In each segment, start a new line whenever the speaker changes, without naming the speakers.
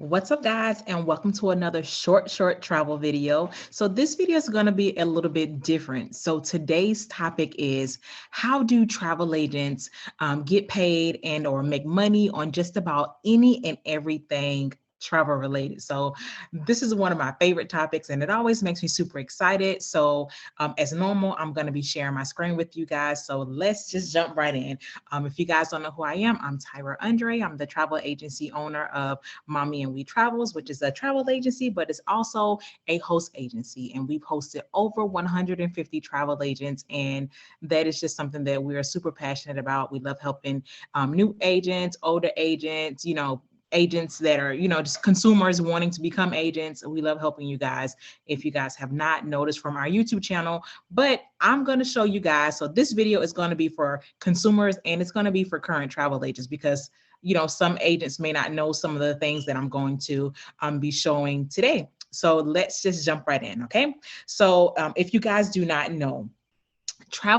What's up, guys, and welcome to another short travel video. So this video is going to be a little bit different. So today's topic is how do travel agents get paid and or make money on just about any and everything travel related. So this is one of my favorite topics and it always makes me super excited. So as normal, I'm going to be sharing my screen with you guys. So let's just jump right in. If you guys don't know who I am, I'm Tyra Andre. I'm the travel agency owner of Mommy and We Travels, which is a travel agency, but it's also a host agency. And we've hosted over 150 travel agents. And that is just something that we are super passionate about. We love helping new agents, older agents, agents that are, just consumers wanting to become agents. We love helping you guys. If you guys have not noticed from our YouTube channel, but I'm going to show you guys. So this video is going to be for consumers and it's going to be for current travel agents because some agents may not know some of the things that I'm going to be showing today. So let's just jump right in. Okay. So if you guys do not know,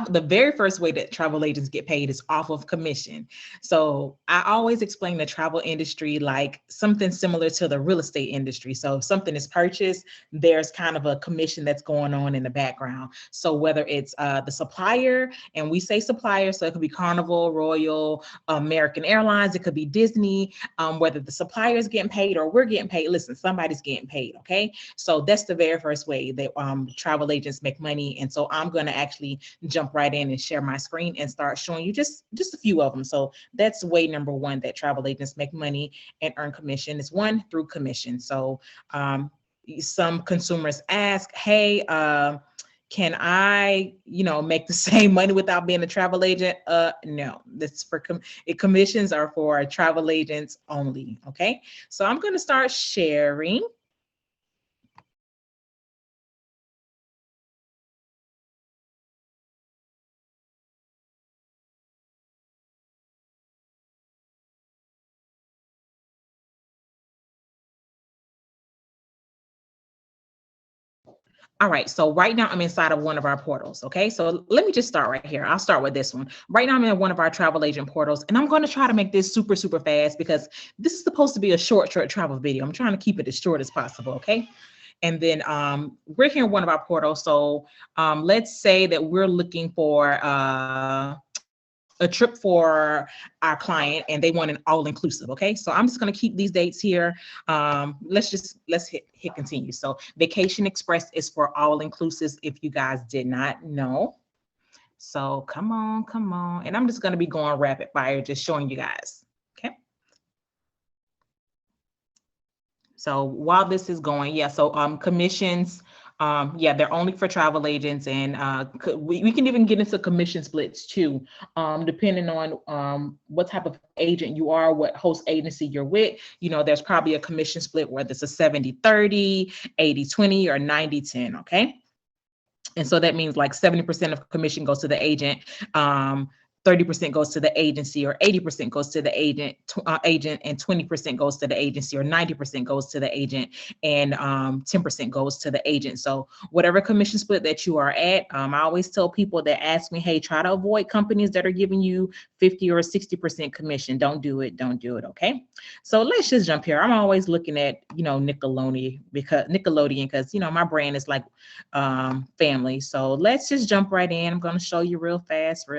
the very first way that travel agents get paid is off of commission. So I always explain the travel industry like something similar to the real estate industry. So if something is purchased, there's kind of a commission that's going on in the background. So whether it's the supplier, and we say supplier, so it could be Carnival, Royal, American Airlines, it could be Disney, whether the supplier is getting paid or we're getting paid, listen, somebody's getting paid, okay? So that's the very first way that travel agents make money. And so I'm going to actually jump right in and share my screen and start showing you just a few of them. So that's way number one that travel agents make money and earn commission is one, through commission. So some consumers ask, hey, can I, make the same money without being a travel agent? No, that's for commissions are for travel agents only. Okay, so I'm going to start sharing. All right, so right now I'm inside of one of our portals, okay? So let me just start right here. I'll start with this one. Right now I'm in one of our travel agent portals, and I'm going to try to make this super fast because this is supposed to be a short travel video. I'm trying to keep it as short as possible, okay? And then we're here in one of our portals. So let's say that we're looking for a trip for our client and they want an all-inclusive. Okay, so I'm just going to keep these dates here. Let's hit continue. So Vacation Express is for all-inclusives if you guys did not know. So come on. And I'm just going to be going rapid fire, just showing you guys. Okay. So while this is going, yeah, so commissions, yeah, they're only for travel agents, and we can even get into commission splits too, depending on what type of agent you are, what host agency you're with. There's probably a commission split, whether it's a 70-30, 80-20, or 90-10, okay? And so that means like 70% of commission goes to the agent, 30% goes to the agency, or 80% goes to the agent, and 20% goes to the agency, or 90% goes to the agent, and 10% goes to the agent. So whatever commission split that you are at, I always tell people that ask me, hey, try to avoid companies that are giving you 50 or 60% commission. Don't do it. Okay. So let's just jump here. I'm always looking at, Nickelodeon because, my brand is like family. So let's just jump right in. I'm going to show you real fast.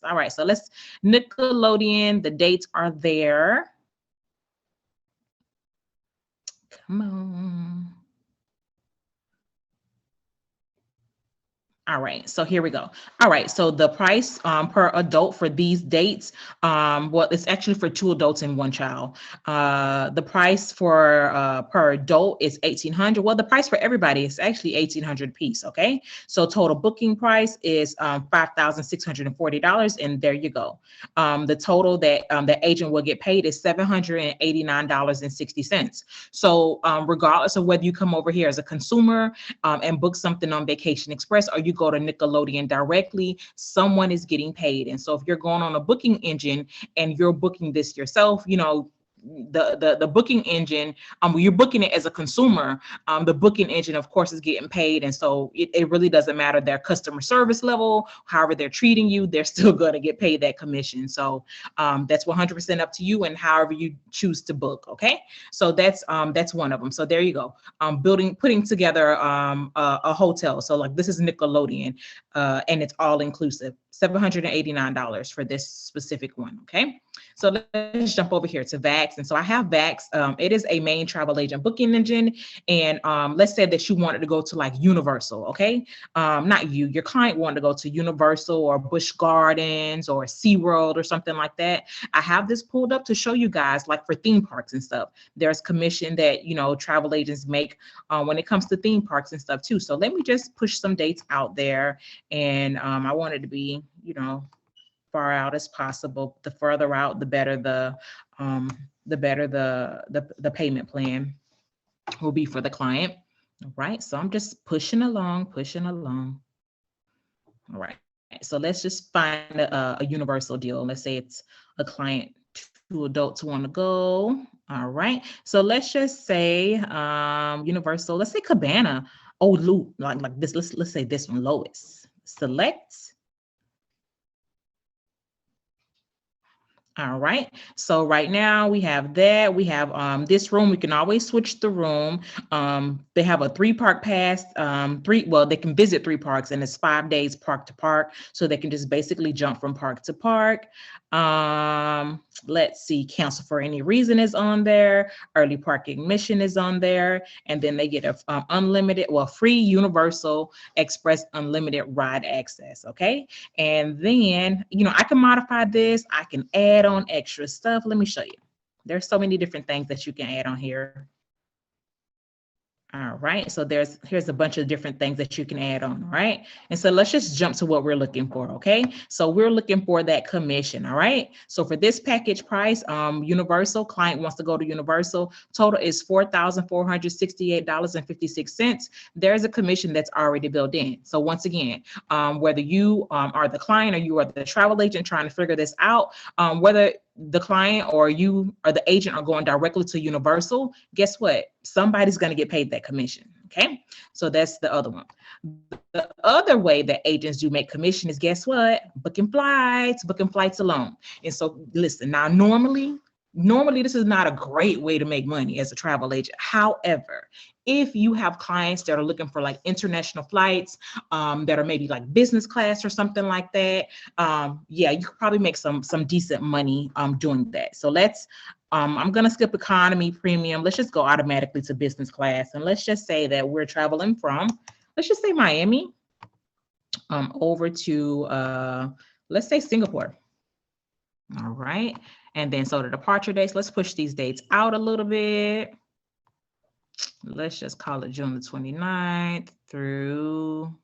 All right, so let's Nickelodeon. The dates are there. Come on. All right, so here we go. All right, so the price per adult for these dates, well, it's actually for 2 adults and 1 child. The price for per adult is $1,800. Well, the price for everybody is actually $1,800 piece. Okay, so total booking price is $5,640, and there you go. The total that the agent will get paid is $789.60. So regardless of whether you come over here as a consumer and book something on Vacation Express, or you go to Nickelodeon directly, someone is getting paid. And so if you're going on a booking engine and you're booking this yourself, the booking engine, you're booking it as a consumer, the booking engine, of course, is getting paid. And so it really doesn't matter their customer service level, however they're treating you, they're still going to get paid that commission. So that's 100% up to you and however you choose to book. Okay. So that's one of them. So there you go. Putting together a hotel. So like this is Nickelodeon, and it's all inclusive, $789 for this specific one. Okay. So let's jump over here to Vax. And so I have Vax. It is a main travel agent booking engine. And let's say that you wanted to go to like Universal, okay? Not you, your client wanted to go to Universal or Busch Gardens or SeaWorld or something like that. I have this pulled up to show you guys, like for theme parks and stuff. There's commission that, you know, travel agents make when it comes to theme parks and stuff too. So let me just push some dates out there. And I want it to be, you know, far out as possible. The further out, the better the payment plan will be for the client. All right. So I'm just pushing along. All right. So let's just find a universal deal. Let's say it's a client, 2 adults want to go. All right. So let's just say universal. Let's say Cabana. Oh, Lou, like this. Let's say this one, Lois. Select. All right. So right now we have that. We have this room. We can always switch the room. They have a 3-park pass. They can visit 3 parks, and it's 5 days park to park. So they can just basically jump from park to park. Let's see, cancel for any reason is on there. Early parking admission is on there. And then they get a free Universal Express unlimited ride access. Okay. And then, you know, I can modify this. I can add on extra stuff. Let me show you. There's so many different things that you can add on here. All right, so here's a bunch of different things that you can add on, all right? And so let's just jump to what we're looking for, okay? So we're looking for that commission, all right? So for this package price, Universal, client wants to go to Universal, total is $4,468.56. There's a commission that's already built in. So once again, whether you are the client or you are the travel agent trying to figure this out, whether the client or you or the agent are going directly to Universal, guess what? Somebody's going to get paid that commission. Okay. So that's the other one. The other way that agents do make commission is, guess what? Booking flights alone. And so listen, now normally this is not a great way to make money as a travel agent. However, if you have clients that are looking for like international flights that are maybe like business class or something like that, yeah, you could probably make some decent money doing that. So let's, I'm going to skip economy, premium. Let's just go automatically to business class. And let's just say that we're traveling from, let's just say Miami over to, let's say Singapore. All right. And then so the departure dates, let's push these dates out a little bit. Let's just call it June the 29th through,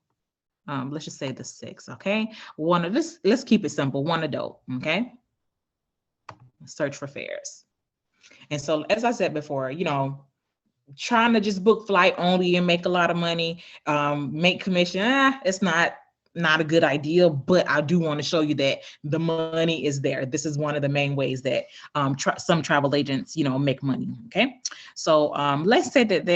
let's just say the 6th, okay? Let's keep it simple, 1 adult, okay? Search for fares. And so, as I said before, you know, trying to just book flight only and make a lot of money, make commission, it's not a good idea, but I do want to show you that the money is there. This is one of the main ways that some travel agents, you know, make money. Okay. So let's say that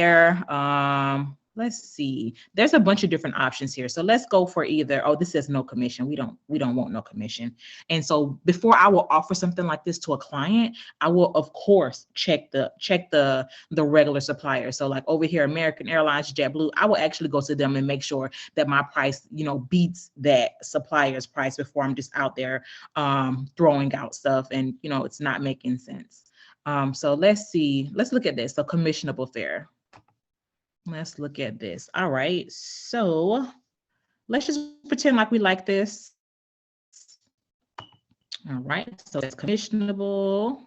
let's see, there's a bunch of different options here. So let's go for either, oh, this says no commission. We don't want no commission. And so before I will offer something like this to a client, I will of course check the regular supplier. So like over here, American Airlines, JetBlue, I will actually go to them and make sure that my price, you know, beats that supplier's price before I'm just out there throwing out stuff and, you know, it's not making sense. So let's see, let's look at this. So commissionable fare. Let's look at this. All right, so let's just pretend like we like this. All right, so it's commissionable.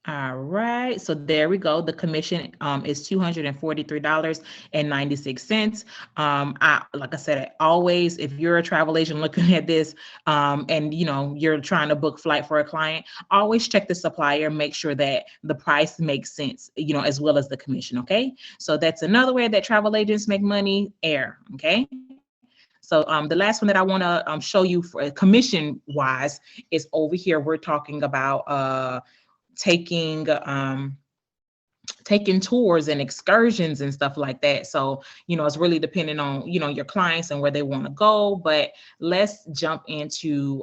All right, so there we go. The commission is $243.96. Like I said, always, if you're a travel agent looking at this and you know you're trying to book flight for a client, always check the supplier, make sure that the price makes sense, you know, as well as the commission. Okay, so that's another way that travel agents make money. Air. Okay. So the last one that I want to show you for commission wise is over here. We're talking about taking tours and excursions and stuff like that. So, it's really depending on, your clients and where they want to go. But let's jump into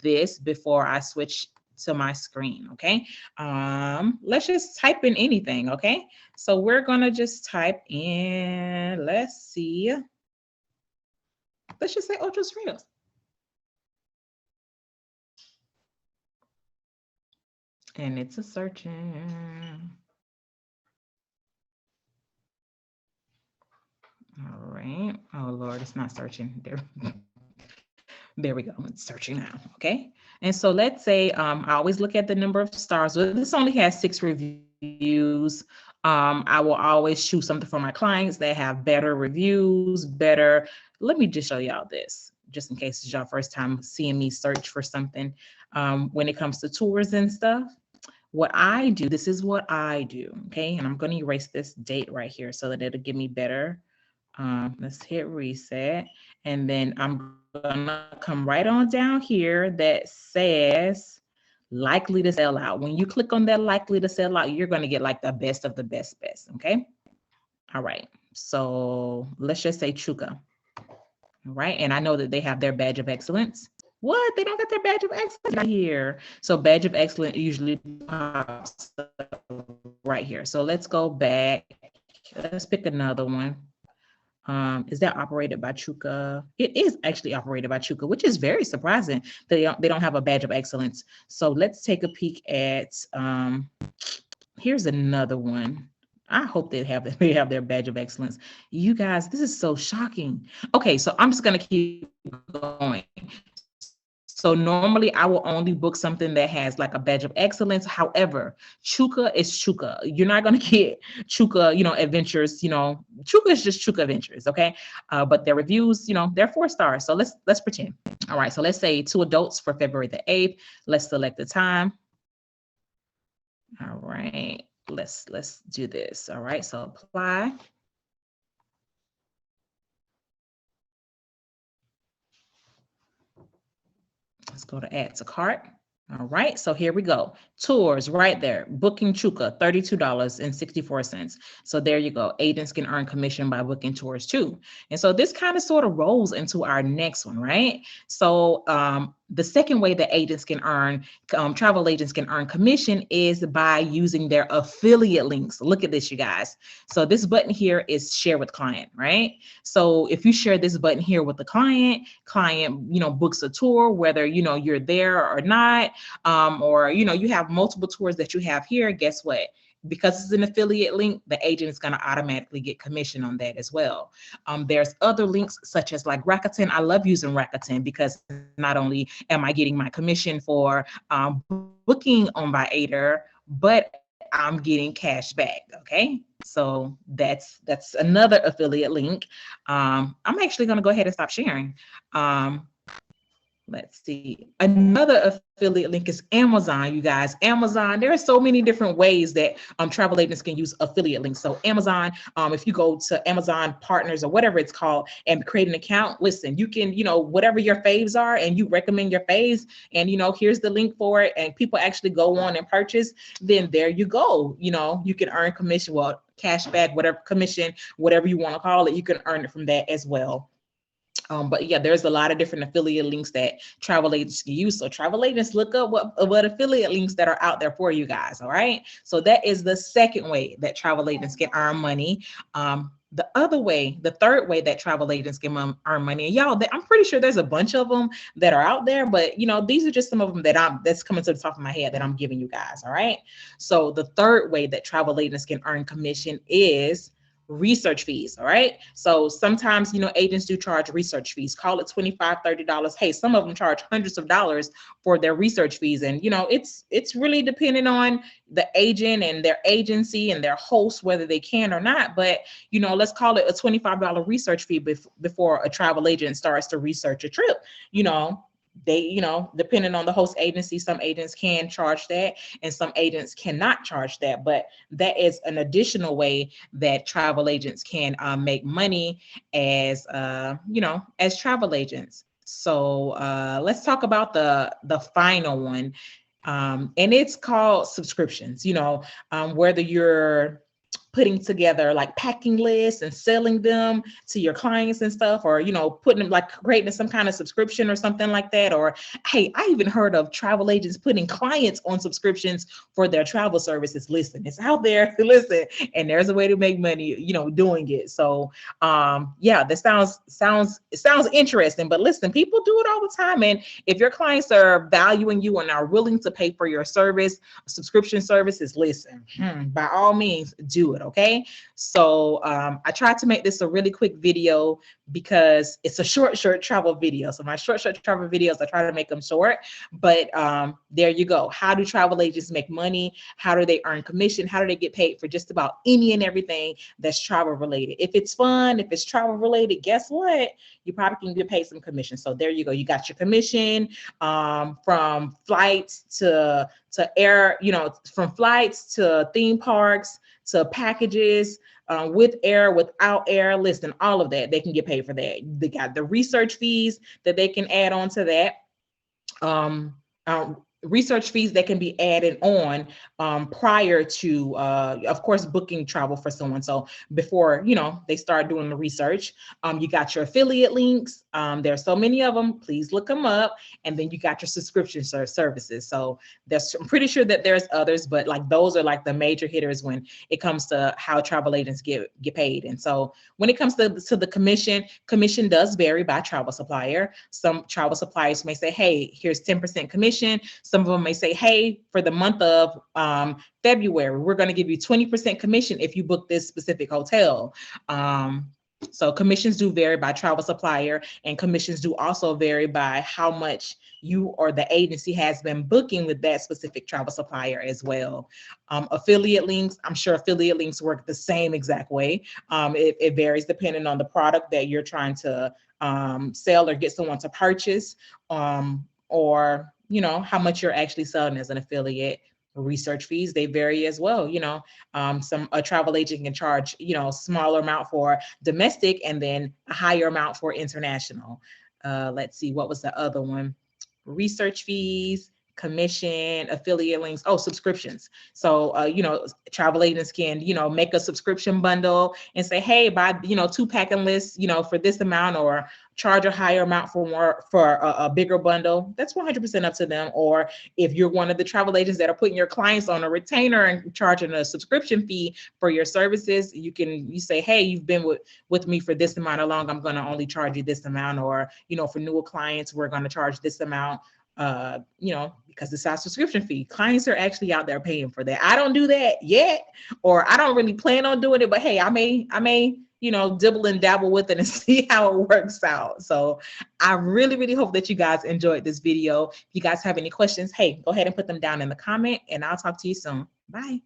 this before I switch to my screen. Okay. Let's just type in anything. Okay. So we're going to just type in, let's see. Let's just say Ultra Reels. And it's a searching. All right. Oh Lord, it's not searching. There we go. It's searching now. Okay. And so let's say I always look at the number of stars. Well, this only has 6 reviews. I will always choose something for my clients that have better reviews, better. Let me just show y'all this, just in case it's your first time seeing me search for something. When it comes to tours and stuff, what I do, this is what I do. Okay. And I'm going to erase this date right here so that it'll give me better. Let's hit reset, and then I'm gonna come right on down here that says likely to sell out. When you click on that likely to sell out, you're gonna get like the best of the best. Okay. All right. So let's just say Chuka. All right. And I know that they have their badge of excellence. What? They don't get their badge of excellence right here. So badge of excellence usually pops right here. So let's go back. Let's pick another one. Is that operated by Chuka? It is actually operated by Chuka, which is very surprising. They don't have a badge of excellence. So let's take a peek at, here's another one. I hope they have their badge of excellence. You guys, this is so shocking. Okay, so I'm just gonna keep going. So normally I will only book something that has like a badge of excellence. However, Chuka is Chuka. You're not going to get Chuka, adventures, Chuka is just Chuka adventures. Okay. But their reviews, they're 4 stars. So let's pretend. All right. So let's say 2 adults for February the 8th. Let's select the time. All right. Let's do this. All right. So apply. Let's go to add to cart. All right, so here we go. Tours right there. Booking Chuka, $32.64. So there you go. Agents can earn commission by booking tours too. And so this kind of sort of rolls into our next one, right? So the second way that agents can earn, travel agents can earn commission is by using their affiliate links. Look at this, you guys. So this button here is share with client, right? So if you share this button here with the client, books a tour, whether, you're there or not, or, you have multiple tours that you have here, guess what? Because it's an affiliate link, the agent is going to automatically get commission on that as well. There's other links such as like Rakuten. I love using Rakuten because not only am I getting my commission for booking on Viator, but I'm getting cash back. Okay. So that's another affiliate link. I'm actually going to go ahead and stop sharing. Let's see. Another affiliate link is Amazon, you guys. Amazon, there are so many different ways that travel agents can use affiliate links. So Amazon, if you go to Amazon Partners or whatever it's called and create an account, listen, you can, whatever your faves are and you recommend your faves and, here's the link for it and people actually go on and purchase, then there you go. You can earn commission, well, cash back, whatever commission, whatever you want to call it, you can earn it from that as well. But yeah, there's a lot of different affiliate links that travel agents can use. So travel agents, look up what affiliate links that are out there for you guys. All right. So that is the second way that travel agents can earn money. The other way, the third way that travel agents can earn money, and y'all, I'm pretty sure there's a bunch of them that are out there, but these are just some of them that's coming to the top of my head that I'm giving you guys. All right. So the third way that travel agents can earn commission is research fees. All right. So sometimes, agents do charge research fees, call it $25, $30. Hey, some of them charge hundreds of dollars for their research fees. And, it's really depending on the agent and their agency and their host, whether they can or not. But, let's call it a $25 research fee before a travel agent starts to research a trip, they, depending on the host agency, some agents can charge that and some agents cannot charge that. But that is an additional way that travel agents can make money as, as travel agents. So let's talk about the final one. And it's called subscriptions, whether you're putting together like packing lists and selling them to your clients and stuff, or, putting them like creating some kind of subscription or something like that. Or, hey, I even heard of travel agents putting clients on subscriptions for their travel services. Listen, it's out there. Listen, and there's a way to make money, doing it. So, yeah, that sounds interesting, but listen, people do it all the time. And if your clients are valuing you and are willing to pay for your service, subscription services, listen, by all means, do it. Okay. So I tried to make this a really quick video because it's a short travel video. So my short travel videos, I try to make them short, but there you go. How do travel agents make money? How do they earn commission? How do they get paid for just about any and everything that's travel related? If it's fun, if it's travel related, guess what? You probably can get paid some commission. So there you go. You got your commission from flights to air, from flights to theme parks to packages, with air, without air, listen, all of that, they can get paid for that. They got the research fees that they can add on to that. Research fees that can be added on prior to, of course, booking travel for someone. So before, they start doing the research, you got your affiliate links. There's so many of them. Please look them up. And then you got your subscription services. So I'm pretty sure that there's others, but like those are like the major hitters when it comes to how travel agents get paid. And so when it comes to the commission does vary by travel supplier. Some travel suppliers may say, hey, here's 10% commission. Some of them may say, hey, for the month of February, we're going to give you 20% commission if you book this specific hotel. So commissions do vary by travel supplier, and commissions do also vary by how much you or the agency has been booking with that specific travel supplier as well. Affiliate links, I'm sure affiliate links work the same exact way. It varies depending on the product that you're trying to sell or get someone to purchase, or how much you're actually selling as an affiliate. Research fees, they vary as well. A travel agent can charge, smaller amount for domestic and then a higher amount for international. Let's see, what was the other one? Research fees, commission, affiliate links, subscriptions. So, travel agents can, make a subscription bundle and say, hey, buy, 2 packing lists, for this amount, or charge a higher amount for a bigger bundle. That's 100% up to them. Or if you're one of the travel agents that are putting your clients on a retainer and charging a subscription fee for your services, you say, hey, you've been with me for this amount of long, I'm going to only charge you this amount. Or, for newer clients, we're going to charge this amount. Because it's our subscription fee. Clients are actually out there paying for that. I don't do that yet, or I don't really plan on doing it, but hey, I may, dibble and dabble with it and see how it works out. So I really, really hope that you guys enjoyed this video. If you guys have any questions, hey, go ahead and put them down in the comment, and I'll talk to you soon. Bye.